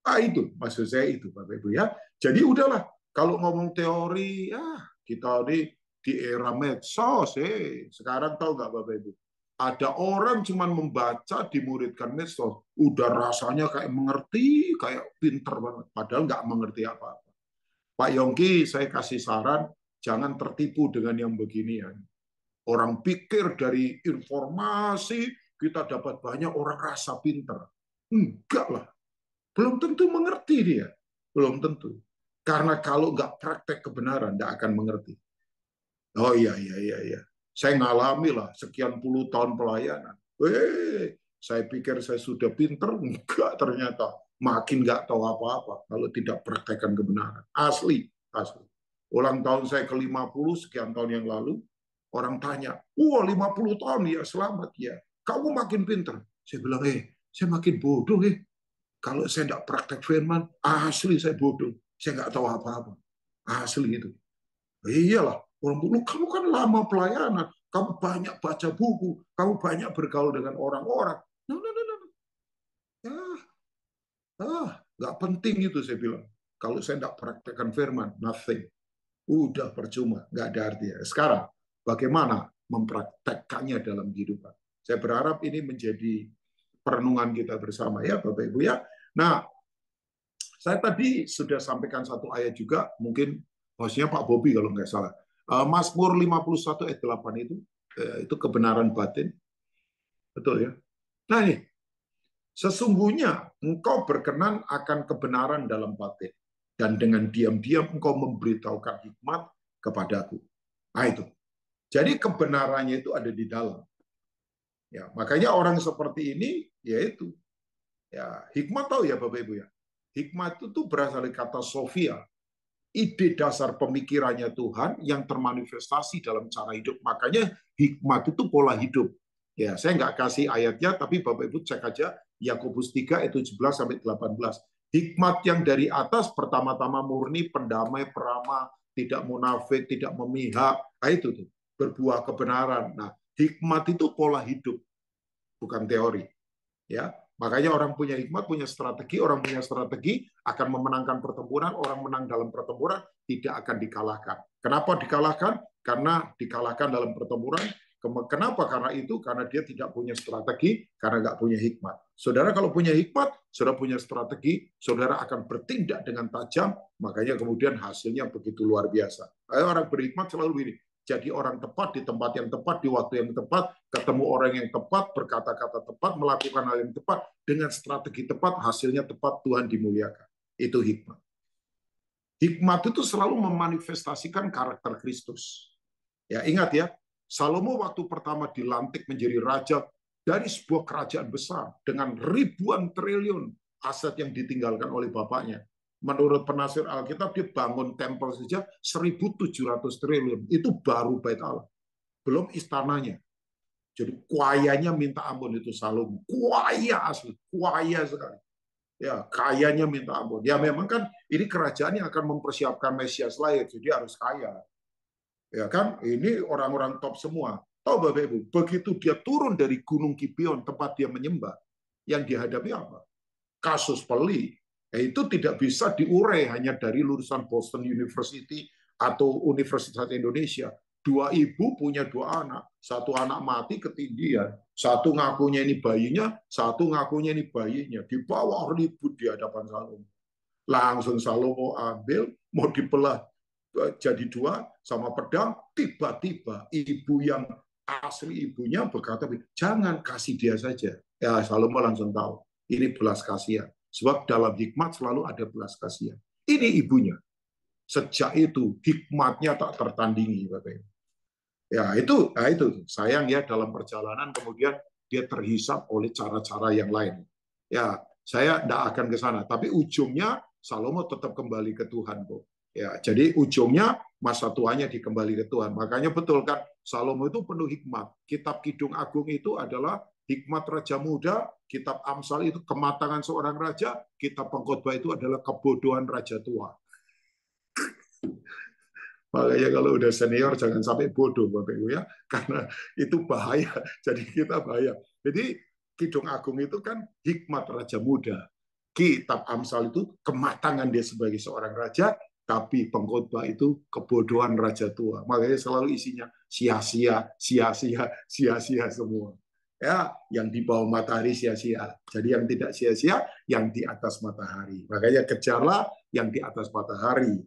Itu maksud saya itu, Bapak Ibu ya. Jadi udahlah, kalau ngomong teori, ya kita di era medsos, sekarang tahu nggak Bapak Ibu? Ada orang cuma membaca, dimuridkan medsos, udah rasanya kayak mengerti, kayak pinter banget, padahal nggak mengerti apa-apa. Pak Yongki, saya kasih saran, jangan tertipu dengan yang beginian. Orang pikir dari informasi kita dapat banyak, orang rasa pinter. Enggak lah, belum tentu mengerti dia, belum tentu. Karena kalau nggak praktek kebenaran, nggak akan mengerti. Oh iya, iya, iya, iya. Saya ngalami lah sekian puluh tahun pelayanan. Saya pikir saya sudah pinter, enggak ternyata. Makin nggak tahu apa-apa kalau tidak praktekkan kebenaran. Asli, asli. Ulang tahun saya ke-50 sekian tahun yang lalu, orang tanya, wah 50 tahun ya, selamat ya. Kamu makin pinter. Saya bilang, saya makin bodoh. Kalau saya tidak praktek firman, asli saya bodoh. Saya nggak tahu apa-apa. Asli itu. Iyalah, orang bilang, kamu kan lama pelayanan, kamu banyak baca buku, kamu banyak bergaul dengan orang-orang. No, no, no, no. Nggak penting itu saya bilang. Kalau saya tidak praktekkan firman, nothing. Udah percuma, nggak ada artinya. Sekarang, bagaimana mempraktekkannya dalam kehidupan? Saya berharap ini menjadi perenungan kita bersama ya, Bapak Ibu ya. Nah, saya tadi sudah sampaikan satu ayat juga, mungkin maksudnya Pak Bobi kalau nggak salah. Mazmur 51 ayat 8 itu kebenaran batin. Betul ya? Nah ini, sesungguhnya engkau berkenan akan kebenaran dalam batin, dan dengan diam-diam engkau memberitahukan hikmat kepadaku. Nah itu. Jadi kebenarannya itu ada di dalam. Ya, makanya orang seperti ini, yaitu ya hikmat tahu ya Bapak Ibu ya. Hikmat itu tuh berasal dari kata Sofia, ide dasar pemikirannya Tuhan yang termanifestasi dalam cara hidup. Makanya hikmat itu pola hidup. Ya, saya nggak kasih ayatnya, tapi Bapak Ibu cek aja Yakobus 3 ayat 17 sampai 18. Hikmat yang dari atas pertama-tama murni, pendamai, peramah, tidak munafik, tidak memihak. Nah, itu tuh, berbuah kebenaran. Nah, hikmat itu pola hidup, bukan teori. Ya, makanya orang punya hikmat, punya strategi, orang punya strategi akan memenangkan pertempuran, orang menang dalam pertempuran tidak akan dikalahkan. Kenapa dikalahkan? Karena dikalahkan dalam pertempuran. Kenapa? Karena itu, karena dia tidak punya strategi, karena nggak punya hikmat. Saudara kalau punya hikmat, saudara punya strategi, saudara akan bertindak dengan tajam, makanya kemudian hasilnya begitu luar biasa. Orang berhikmat selalu begini, jadi orang tepat di tempat yang tepat, di waktu yang tepat, ketemu orang yang tepat, berkata-kata tepat, melakukan hal yang tepat, dengan strategi tepat, hasilnya tepat, Tuhan dimuliakan. Itu hikmat. Hikmat itu selalu memanifestasikan karakter Kristus. Ya, ingat ya, Salomo waktu pertama dilantik menjadi raja dari sebuah kerajaan besar dengan ribuan triliun aset yang ditinggalkan oleh bapaknya. Menurut penafsir Alkitab, dia bangun tempel saja 1.700 triliun. Itu baru bait Allah. Belum istananya. Jadi kuayanya minta ampun itu Salomo. Kuaya asli, kuaya sekali. Ya, kayanya minta ampun. Ya memang kan ini kerajaan yang akan mempersiapkan Mesias lahir, jadi harus kaya. Ya kan, ini orang-orang top semua. Tahu Bapak Ibu, begitu dia turun dari Gunung Gibeon tempat dia menyembah, yang dihadapi apa? Kasus peli. Itu tidak bisa diurai hanya dari lulusan Boston University atau Universitas Indonesia. Dua ibu punya dua anak, satu anak mati ketindihan, satu ngakunya ini bayinya, satu ngakunya ini bayinya, dibawa ribut di hadapan Salomo. Langsung Salomo ambil, mau dibelah jadi dua sama pedang, tiba-tiba ibu yang asli ibunya berkata, jangan, kasih dia saja. Ya, Salomo langsung tahu, ini belas kasihan. Sebab dalam hikmat selalu ada belas kasihan. Ini ibunya. Sejak itu hikmatnya tak tertandingi, Bapak Ibu. Ya, itu sayang ya, dalam perjalanan kemudian dia terhisap oleh cara-cara yang lain. Ya, saya tidak akan ke sana, tapi ujungnya Salomo tetap kembali ke Tuhan, Bu. Ya, jadi ujungnya masa tuanya dikembali ke Tuhan. Makanya betul kan, Salomo itu penuh hikmat. Kitab Kidung Agung itu adalah hikmat raja muda, kitab Amsal itu kematangan seorang raja, kitab Pengkhotbah itu adalah kebodohan raja tua. Makanya kalau udah senior jangan sampai bodoh Bapak Ibu ya, karena itu bahaya. Jadi kita bahaya. Jadi Kidung Agung itu kan hikmat raja muda. Kitab Amsal itu kematangan dia sebagai seorang raja, tapi Pengkhotbah itu kebodohan raja tua. Makanya selalu isinya sia-sia, sia-sia, sia-sia semua. Ya, yang di bawah matahari sia-sia. Jadi yang tidak sia-sia, yang di atas matahari. Makanya kejarlah yang di atas matahari.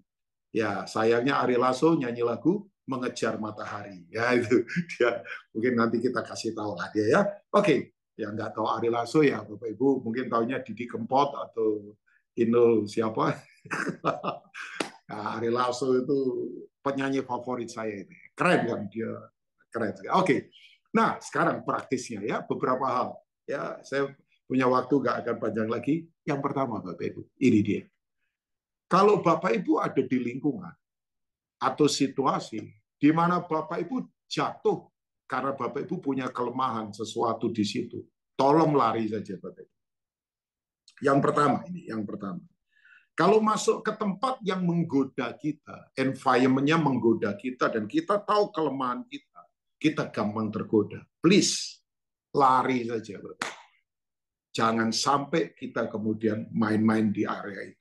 Ya, sayangnya Ari Lasso nyanyi lagu Mengejar Matahari. Ya, itu dia. Mungkin nanti kita kasih tahu lah dia ya. Oke, yang nggak tahu Ari Lasso ya Bapak Ibu mungkin tahunya Didi Kempot atau Inul siapa. Nah, Ari Lasso itu penyanyi favorit saya ini. Keren kan dia. Keren. Oke. Nah, sekarang praktisnya ya beberapa hal. Ya, saya punya waktu nggak akan panjang lagi. Yang pertama Bapak Ibu, ini dia. Kalau Bapak Ibu ada di lingkungan atau situasi di mana Bapak Ibu jatuh karena Bapak Ibu punya kelemahan sesuatu di situ, tolong lari saja Bapak Ibu. Yang pertama ini, yang pertama. Kalau masuk ke tempat yang menggoda kita, environment-nya menggoda kita dan kita tahu kelemahan kita gampang tergoda. Please lari saja Bapak Ibu. Jangan sampai kita kemudian main-main di area itu.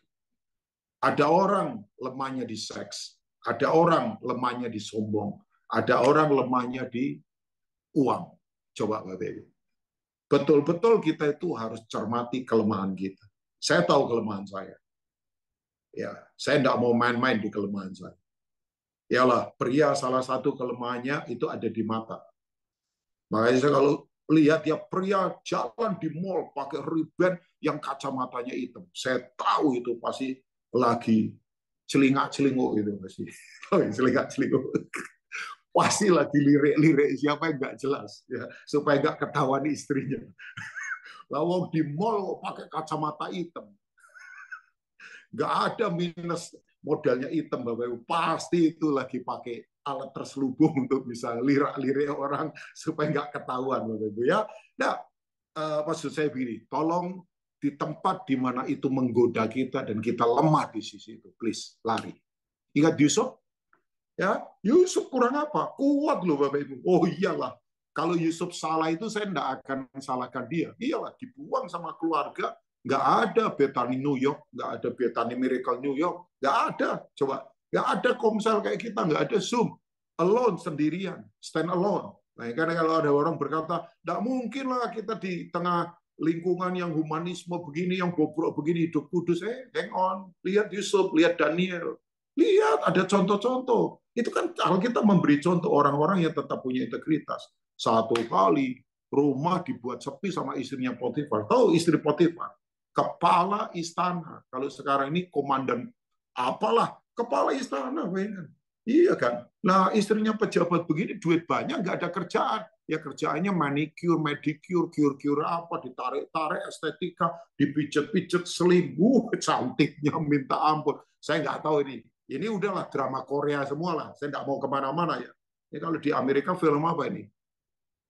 Ada orang lemahnya di seks, ada orang lemahnya di sombong, ada orang lemahnya di uang. Coba Bapak Ibu. Betul-betul kita itu harus cermati kelemahan kita. Saya tahu kelemahan saya. Ya, saya tidak mau main-main di kelemahan saya. Yalah, pria salah satu kelemahannya itu ada di mata. Makanya saya kalau lihat ya pria jalan di mall pakai ribbon yang kacamatanya hitam, saya tahu itu pasti lagi celingak-celinguk itu pasti. Celingak-celinguk. Pasti lagi lirik-lirik siapa yang nggak jelas ya supaya nggak ketahuan istrinya. Lawang di mall pakai kacamata hitam. Nggak ada minus modelnya hitam Bapak Ibu. Pasti itu lagi pakai alat terselubung untuk bisa lirik-lirik orang supaya nggak ketahuan Bapak Ibu ya. Nah, maksud saya begini, tolong di tempat di mana itu menggoda kita dan kita lemah di sisi itu, please lari. Ingat Yusuf? Ya, Yusuf kurang apa? Kuat loh Bapak Ibu. Oh iyalah, kalau Yusuf salah itu saya tidak akan salahkan dia. Iyalah, dibuang sama keluarga. Nggak ada Bethany New York, nggak ada Bethany Miracle New York, nggak ada. Coba, nggak ada Komsel kayak kita, nggak ada Zoom. Alone, sendirian, stand alone. Nah, karena kalau ada orang berkata, nggak mungkin lah kita di tengah lingkungan yang humanisme begini, yang bobrok begini, hidup kudus. Hang on, lihat Yusuf, lihat Daniel. Lihat, ada contoh-contoh. Itu kan kalau kita memberi contoh orang-orang yang tetap punya integritas. Satu kali rumah dibuat sepi sama istrinya Potifar. Tahu istri Potifar? Kepala istana. Kalau sekarang ini komandan apalah, kepala istana. Iya kan? Nah istrinya pejabat begini, duit banyak, nggak ada kerjaan. Ya kerjaannya manicure, medicure, cure-cure apa, ditarik-tarik, estetika, dipijet-pijet, selim. Cantiknya minta ampun. Saya nggak tahu ini. Ini udahlah drama Korea semua lah. Saya nggak mau kemana-mana ya. Ini kalau di Amerika film apa ini?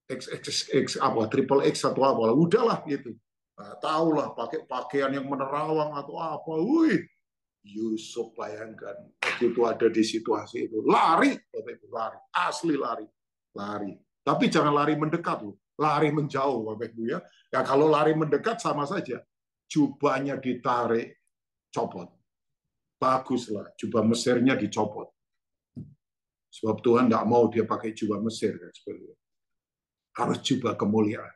X apa triple X atau apa? Udahlah gitu. Nah, tahulah pakai pakaian yang menerawang atau apa. Wih, Yusuf bayangkan begitu ada di situasi itu lari, lari, asli lari, lari. Tapi jangan lari mendekat loh, lari menjauh Bapak Ibu ya. Ya kalau lari mendekat sama saja, jubahnya ditarik, copot. Baguslah, jubah Mesirnya dicopot. Sebab Tuhan tidak mau dia pakai jubah Mesir kan seperti itu. Harus jubah kemuliaan.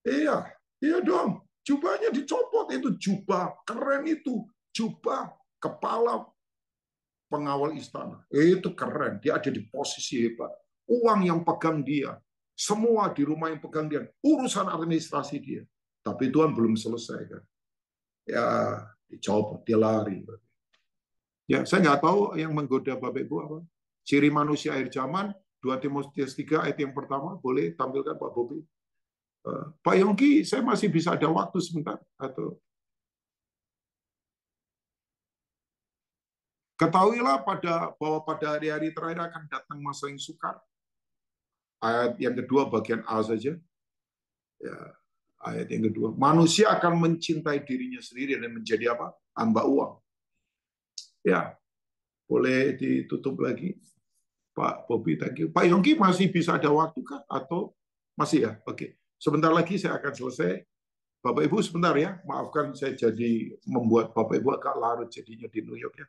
Iya, iya dong. Jubahnya dicopot itu jubah keren itu, jubah kepala pengawal istana. Itu keren, dia ada di posisi hebat. uang yang pegang dia, semua di rumah yang pegang dia, urusan administrasi dia. Tapi Tuhan belum selesai kan. Ya, dicoba, dia lari. Ya, saya nggak tahu yang menggoda Bapak Ibu apa. Ciri manusia akhir zaman, 2 Timotius 3 ayat yang pertama, boleh tampilkan Pak Bobi. Pak Yongki, saya masih bisa ada waktu sebentar atau ketahuilah bahwa pada hari-hari terakhir akan datang masa yang sukar. Ayat yang kedua bagian A saja. Ya, ayat yang kedua. Manusia akan mencintai dirinya sendiri dan menjadi apa? Hamba uang. Ya, boleh ditutup lagi. Pak Bobi, thank you. Pak Yongki masih bisa ada waktu kah? Atau masih ya? Oke. Sebentar lagi saya akan selesai. Bapak Ibu sebentar ya. Maafkan saya jadi membuat Bapak Ibu agak larut jadinya di New York ya.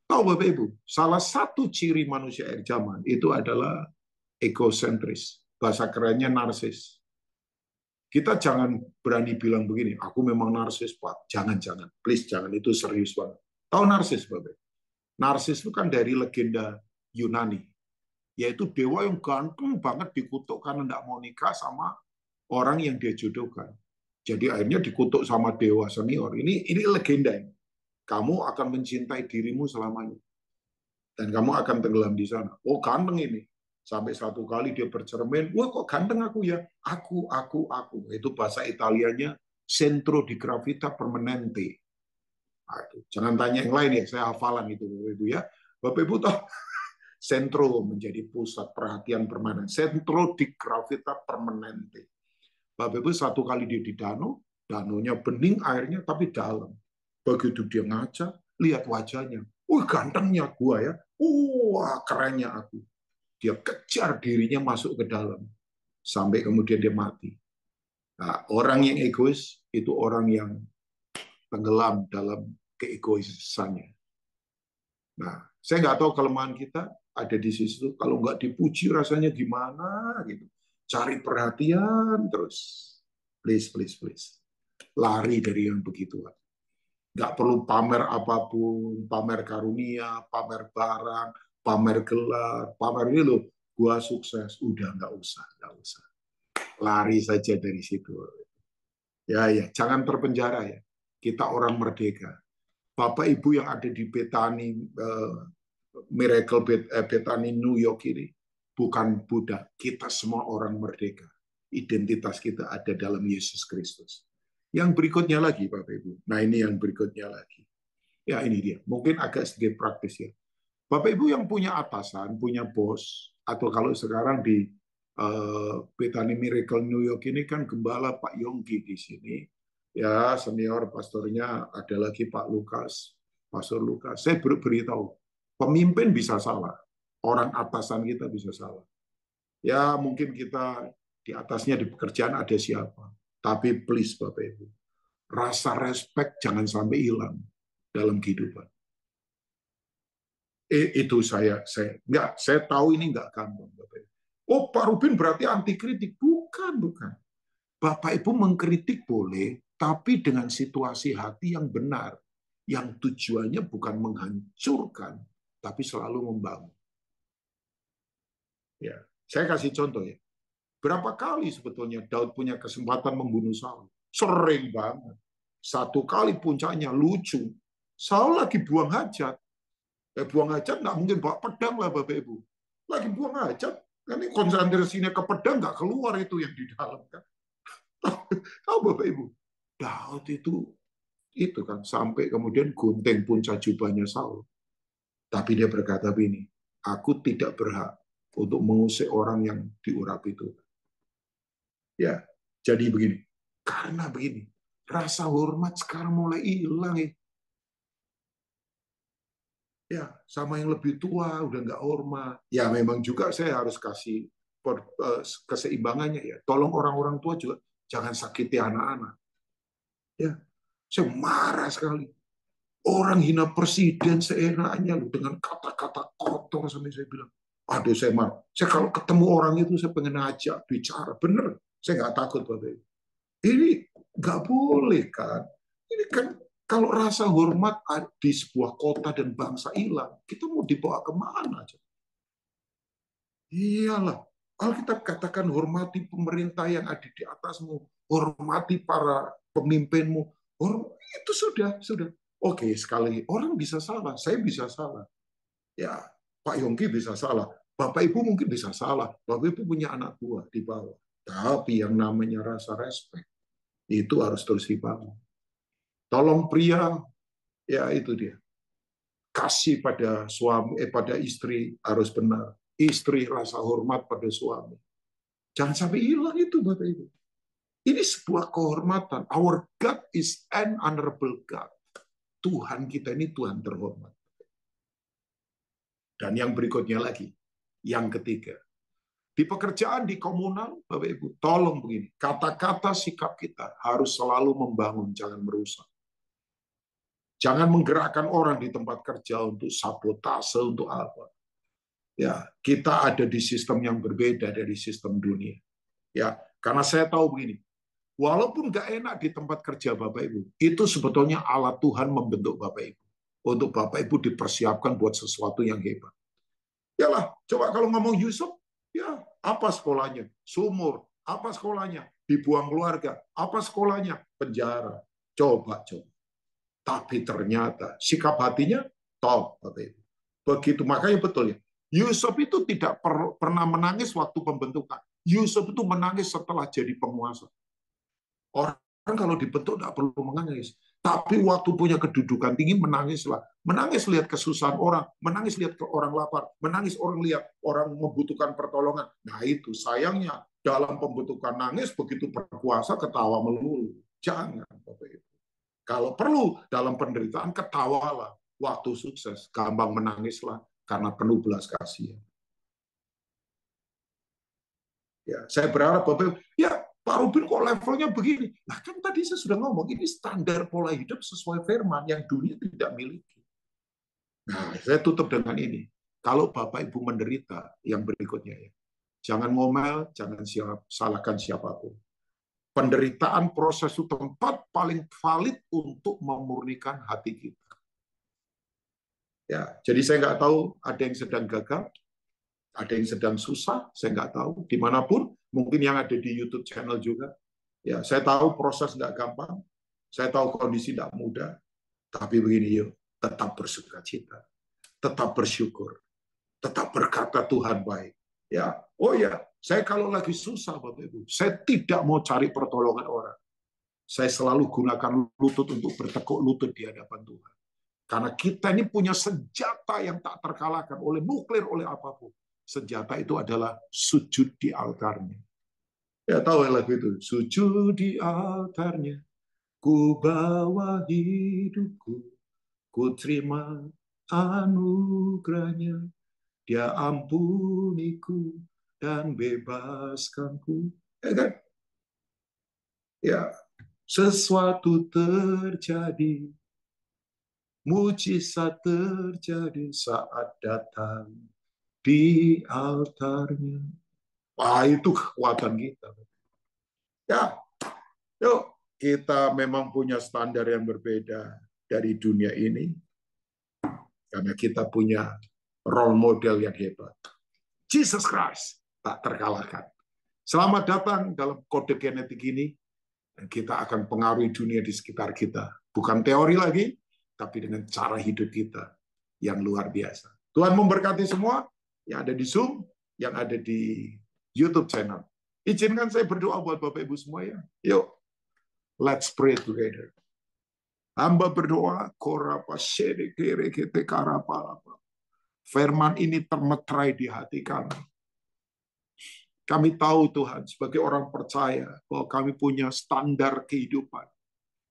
Tahu Bapak Ibu, salah satu ciri manusia akhir zaman itu adalah egosentris. Bahasa kerennya narsis. Kita jangan berani bilang begini, aku memang narsis, Pak. Jangan. Please, jangan. Itu serius banget. Tahu narsis, Bapak? Narsis itu kan dari legenda Yunani. Yaitu dewa yang ganteng banget dikutuk karena tidak mau nikah sama orang yang dia jodohkan. Jadi akhirnya dikutuk sama dewa senior. Ini legenda. Kamu akan mencintai dirimu selamanya. Dan kamu akan tenggelam di sana. Oh, ganteng ini. Sampai satu kali dia bercermin, wah kok ganteng aku ya? Aku. Itu bahasa Italianya centro di gravita permanente. Aduh, jangan tanya yang lain ya, saya hafalan itu Bapak Ibu ya. Bapak Ibu tahu centro menjadi pusat perhatian permanen. Centro di gravita permanente. Bapak Ibu satu kali dia di danau, danaunya bening airnya tapi dalam. Begitu dia ngaca, lihat wajahnya. Wih, gantengnya gua ya. Wah, kerennya aku. Dia kejar dirinya masuk ke dalam. Sampai kemudian dia mati. Nah, orang yang egois itu orang yang tenggelam dalam keegoisannya. Nah, saya nggak tahu kelemahan kita ada di situ. Kalau nggak dipuji rasanya gimana gitu. Cari perhatian terus. Please. Lari dari yang begituan. Nggak perlu pamer apapun, pamer karunia, pamer barang, pamer gelar, pamer ini loh, gua sukses. Udah nggak usah. Lari saja dari situ. Ya, jangan terpenjara ya. Kita orang merdeka. Bapak Ibu yang ada di Bethany, Bethany New York ini, bukan budak. Kita semua orang merdeka. Identitas kita ada dalam Yesus Kristus. Yang berikutnya lagi, Bapak Ibu. Nah, ini yang berikutnya lagi. Ya, ini dia. Mungkin agak sedikit praktis ya. Bapak Ibu yang punya atasan, punya bos, atau kalau sekarang di Bethany Miracle New York ini kan gembala Pak Yongki di sini. Ya, senior pastornya ada lagi Pak Lukas, Pastor Lukas. Saya beritahu, pemimpin bisa salah, orang atasan kita bisa salah. Ya, mungkin kita di atasnya di pekerjaan ada siapa. Tapi please Bapak Ibu, rasa respect jangan sampai hilang dalam kehidupan. Itu saya tahu ini nggak gampang, Bapak Ibu. Oh, Pak Rubin berarti anti kritik. Bukan. Bapak Ibu mengkritik boleh, tapi dengan situasi hati yang benar, yang tujuannya bukan menghancurkan, tapi selalu membangun. Ya, saya kasih contoh ya. Berapa kali sebetulnya Daud punya kesempatan membunuh Saul? Sering banget. Satu kali puncaknya lucu. Saul lagi buang hajat. Buang hajat nggak mungkin bawa pedang lah Bapak Ibu. Lagi buang hajat. Kan ini konsentrasinya ke pedang nggak keluar itu yang di dalam kan. Tahu Bapak Ibu. Daud itu kan sampai kemudian gunting puncak jubahnya Saul. Tapi dia berkata begini, aku tidak berhak untuk mengusik orang yang diurap itu. Ya, jadi begini. Karena begini, rasa hormat sekarang mulai hilang ya. Ya, sama yang lebih tua udah nggak hormat. Ya, memang juga saya harus kasih keseimbangannya ya. Tolong orang-orang tua juga jangan sakiti anak-anak. Ya, saya marah sekali. Orang hina presiden seenaknya loh dengan kata-kata kotor sampai saya bilang, aduh saya marah. Saya kalau ketemu orang itu saya pengen ajak bicara, bener. Saya nggak takut Bapak. Ini nggak boleh kan. Ini kan kalau rasa hormat di sebuah kota dan bangsa hilang, kita mau dibawa kemana? Iyalah, Alkitab katakan hormati pemerintah yang ada di atasmu, hormati para pemimpinmu. Itu sudah. Oke, sekali lagi, orang bisa salah, saya bisa salah. Ya, Pak Yongki bisa salah, Bapak Ibu mungkin bisa salah, Bapak Ibu punya anak buah di bawah. Tapi yang namanya rasa respect, itu harus terus dibangun. Tolong pria, ya itu dia. Kasih pada suami, pada istri harus benar. Istri rasa hormat pada suami. Jangan sampai hilang itu, Bapak Ibu. Ini sebuah kehormatan. Our God is an honorable God. Tuhan kita ini Tuhan terhormat. Dan yang berikutnya lagi, yang ketiga, di pekerjaan, di komunal, Bapak Ibu, tolong begini, kata-kata sikap kita harus selalu membangun, jangan merusak. Jangan menggerakkan orang di tempat kerja untuk sabotase, untuk apa. Ya, kita ada di sistem yang berbeda dari sistem dunia. Ya, karena saya tahu begini, walaupun nggak enak di tempat kerja Bapak Ibu, itu sebetulnya alat Tuhan membentuk Bapak Ibu. Untuk Bapak Ibu dipersiapkan buat sesuatu yang hebat. Yalah, coba kalau ngomong Yusuf, ya apa sekolahnya? Sumur. Apa sekolahnya? Dibuang keluarga. Apa sekolahnya? Penjara. Coba. Tapi ternyata sikap hatinya top, Bapak Ibu. Begitu, makanya betul ya. Yusuf itu tidak pernah menangis waktu pembentukan. Yusuf itu menangis setelah jadi penguasa. Orang kalau dibentuk tidak perlu menangis. Tapi waktu punya kedudukan tinggi, menangislah. Menangis lihat kesusahan orang, menangis lihat orang lapar, menangis orang lihat orang membutuhkan pertolongan. Nah itu sayangnya, dalam pembentukan nangis, begitu berkuasa ketawa melulu. Jangan, Bapak Ibu. Kalau perlu, dalam penderitaan ketawalah. Waktu sukses, gampang menangislah, karena penuh belas kasihan. Ya, saya berharap Bapak Ibu, ya Pak Rubin kok levelnya begini? Nah kan tadi saya sudah ngomong, ini standar pola hidup sesuai firman yang dunia tidak miliki. Nah, saya tutup dengan ini. Kalau Bapak Ibu menderita, yang berikutnya ya, jangan ngomel, jangan salahkan siapapun. Penderitaan proses itu tempat paling valid untuk memurnikan hati kita. Ya, jadi saya nggak tahu ada yang sedang gagal, ada yang sedang susah, saya nggak tahu. Dimanapun, mungkin yang ada di YouTube channel juga. Ya, saya tahu proses nggak gampang, saya tahu kondisi nggak mudah, tapi begini yuk, tetap bersuka cita, tetap bersyukur, tetap berkata Tuhan baik. Ya, oh ya, saya kalau lagi susah Bapak Ibu, saya tidak mau cari pertolongan orang. Saya selalu gunakan lutut untuk bertekuk lutut di hadapan Tuhan. Karena kita ini punya senjata yang tak terkalahkan oleh nuklir, oleh apapun. Senjata itu adalah sujud di altarnya. Ya tahu lagu itu, sujud di altarnya, ku bawa hidupku, ku terima anugerahnya, dia ampuniku dan bebaskanku. Ya kan? Ya, sesuatu terjadi, mujizat terjadi saat datang di altarnya. Wah, itu kekuatan kita. Ya, yuk kita memang punya standar yang berbeda dari dunia ini karena kita punya role model yang hebat. Jesus Christ tak terkalahkan. Selamat datang dalam kode genetik ini dan kita akan pengaruhi dunia di sekitar kita. Bukan teori lagi, tapi dengan cara hidup kita yang luar biasa. Tuhan memberkati semua yang ada di Zoom, yang ada di YouTube channel. Izinkan saya berdoa buat Bapak Ibu semua ya. Yuk, let's pray together. Hamba berdoa, firman ini termetrai di hati kami. Kami tahu Tuhan, sebagai orang percaya, bahwa kami punya standar kehidupan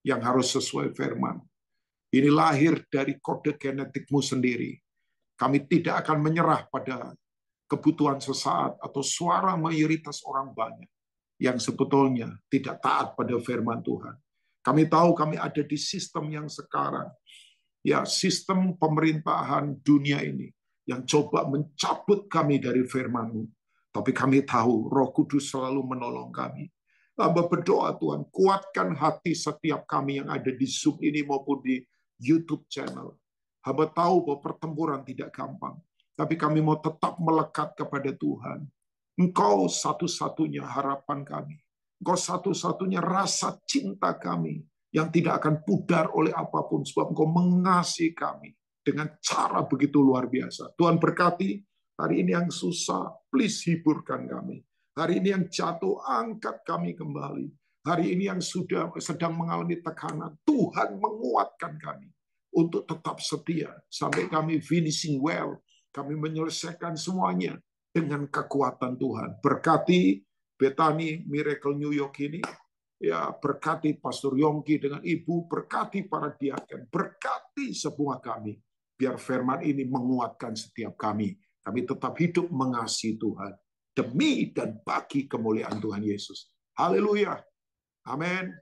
yang harus sesuai firman. Ini lahir dari kode genetikmu sendiri. Kami tidak akan menyerah pada kebutuhan sesaat atau suara mayoritas orang banyak yang sebetulnya tidak taat pada firman Tuhan. Kami tahu kami ada di sistem yang sekarang, ya sistem pemerintahan dunia ini yang coba mencabut kami dari firman-Mu. Tapi kami tahu Roh Kudus selalu menolong kami. Hamba berdoa Tuhan, kuatkan hati setiap kami yang ada di Zoom ini maupun di YouTube channel. Hamba tahu bahwa pertempuran tidak gampang. tapi kami mau tetap melekat kepada Tuhan. Engkau satu-satunya harapan kami. Engkau satu-satunya rasa cinta kami yang tidak akan pudar oleh apapun, sebab Engkau mengasihi kami dengan cara begitu luar biasa. Tuhan berkati hari ini yang susah, please hiburkan kami. Hari ini yang jatuh, angkat kami kembali. Hari ini yang sedang mengalami tekanan, Tuhan menguatkan kami untuk tetap setia sampai kami finishing well. Kami menyelesaikan semuanya dengan kekuatan Tuhan. Berkati Bethany Miracle New York ini, ya berkati Pastor Yongki dengan Ibu, berkati para diaken, berkati semua kami. Biar firman ini menguatkan setiap kami. Kami tetap hidup mengasihi Tuhan demi dan bagi kemuliaan Tuhan Yesus. Haleluya. Amin.